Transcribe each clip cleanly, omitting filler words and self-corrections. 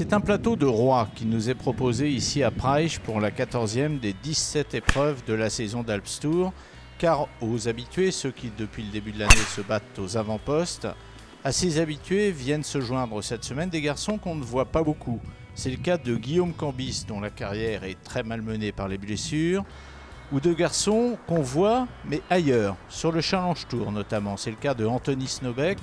C'est un plateau de roi qui nous est proposé ici à Praich pour la 14e des 17 épreuves de la saison d'Alps Tour, car aux habitués, ceux qui depuis le début de l'année se battent aux avant-postes, à ces habitués viennent se joindre cette semaine des garçons qu'on ne voit pas beaucoup. C'est le cas de Guillaume Cambis, dont la carrière est très malmenée par les blessures, ou de garçons qu'on voit, mais ailleurs, sur le Challenge Tour notamment. C'est le cas de Anthony Snobek,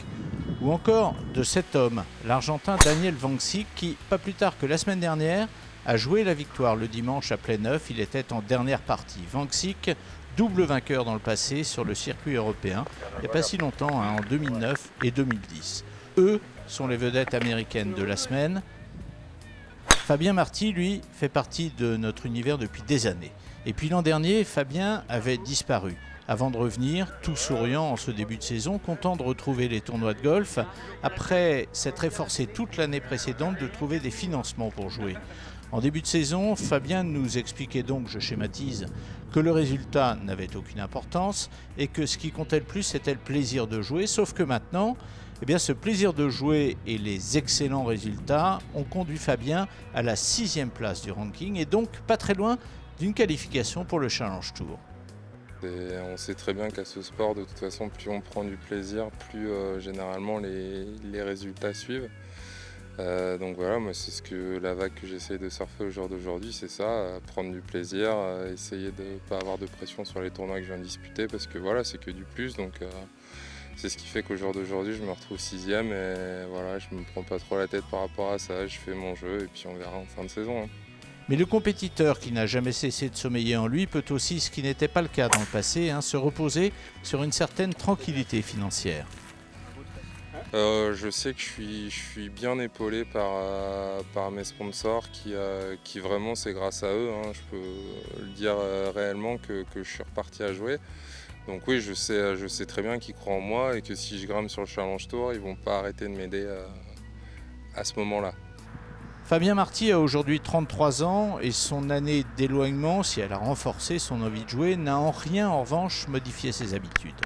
ou encore de cet homme, l'Argentin Daniel Vanksik, qui, pas plus tard que la semaine dernière, a joué la victoire le dimanche à Plenneuf. Il était en dernière partie. Vanksik, double vainqueur dans le passé sur le circuit européen, il n'y a pas si longtemps, en 2009 et 2010. Eux sont les vedettes américaines de la semaine. Fabien Marty, lui, fait partie de notre univers depuis des années. Et puis l'an dernier, Fabien avait disparu, avant de revenir, tout souriant en ce début de saison, content de retrouver les tournois de golf, après s'être efforcé toute l'année précédente de trouver des financements pour jouer. En début de saison, Fabien nous expliquait donc, je schématise, que le résultat n'avait aucune importance et que ce qui comptait le plus, c'était le plaisir de jouer, sauf que maintenant, ce plaisir de jouer et les excellents résultats ont conduit Fabien à la 6e place du ranking et donc pas très loin d'une qualification pour le Challenge Tour. On sait très bien qu'à ce sport, de toute façon, plus on prend du plaisir, plus généralement les résultats suivent. Donc voilà, moi c'est la vague que j'essaye de surfer au jour d'aujourd'hui, c'est ça, prendre du plaisir, essayer de ne pas avoir de pression sur les tournois que je viens de disputer, parce que voilà, c'est que du plus, donc c'est ce qui fait qu'au jour d'aujourd'hui, je me retrouve 6e et voilà, je ne me prends pas trop la tête par rapport à ça, je fais mon jeu et puis on verra en fin de saison. Hein. Mais le compétiteur qui n'a jamais cessé de sommeiller en lui peut aussi, ce qui n'était pas le cas dans le passé, se reposer sur une certaine tranquillité financière. Je sais que je suis bien épaulé par mes sponsors qui vraiment c'est grâce à eux, hein, je peux le dire réellement que je suis reparti à jouer. Donc oui, je sais très bien qu'ils croient en moi et que si je grimpe sur le Challenge Tour, ils ne vont pas arrêter de m'aider à ce moment-là. Fabien Marty a aujourd'hui 33 ans et son année d'éloignement, si elle a renforcé son envie de jouer, n'a en rien en revanche modifié ses habitudes.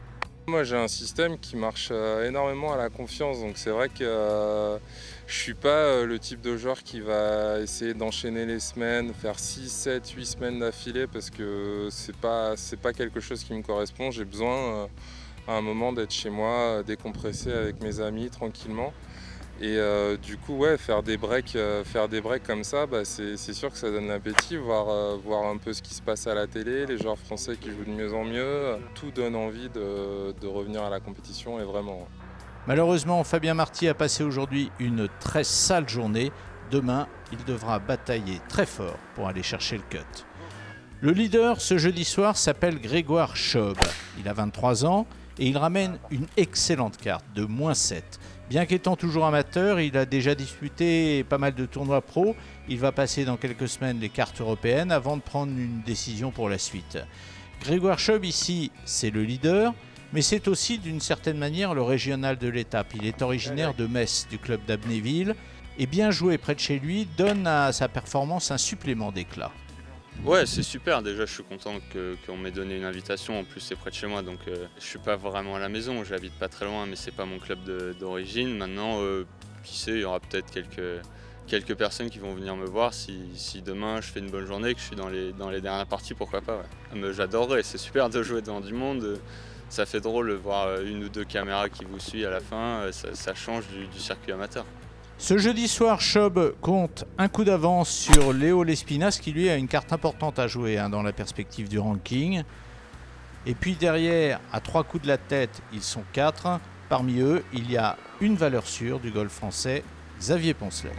Moi j'ai un système qui marche énormément à la confiance, donc c'est vrai que je ne suis pas le type de joueur qui va essayer d'enchaîner les semaines, faire 6, 7, 8 semaines d'affilée parce que c'est pas quelque chose qui me correspond. J'ai besoin à un moment d'être chez moi, décompresser avec mes amis tranquillement. Et du coup, ouais, faire des breaks comme ça, c'est sûr que ça donne l'appétit, voir un peu ce qui se passe à la télé, les joueurs français qui jouent de mieux en mieux. Tout donne envie de revenir à la compétition et vraiment. Malheureusement, Fabien Marty a passé aujourd'hui une très sale journée. Demain, il devra batailler très fort pour aller chercher le cut. Le leader ce jeudi soir s'appelle Grégoire Schob. Il a 23 ans et il ramène une excellente carte de -7. Bien qu'étant toujours amateur, il a déjà disputé pas mal de tournois pro. Il va passer dans quelques semaines les cartes européennes avant de prendre une décision pour la suite. Grégoire Schob ici, c'est le leader, mais c'est aussi d'une certaine manière le régional de l'étape. Il est originaire de Metz, du club d'Amnéville, et bien jouer près de chez lui donne à sa performance un supplément d'éclat. Ouais, c'est super. Déjà, je suis content qu'on m'ait donné une invitation. En plus, c'est près de chez moi, donc je suis pas vraiment à la maison. J'habite pas très loin, mais c'est pas mon club d'origine. Maintenant, qui sait, il y aura peut-être quelques personnes qui vont venir me voir si demain je fais une bonne journée, que je suis dans les dernières parties, pourquoi pas. Ouais. J'adorerais. C'est super de jouer devant du monde. Ça fait drôle de voir une ou deux caméras qui vous suivent à la fin. Ça change du circuit amateur. Ce jeudi soir, Schob compte un coup d'avance sur Léo Lespinasse qui lui a une carte importante à jouer dans la perspective du ranking. Et puis derrière, à 3 coups de la tête, ils sont 4. Parmi eux, il y a une valeur sûre du golf français, Xavier Poncelet.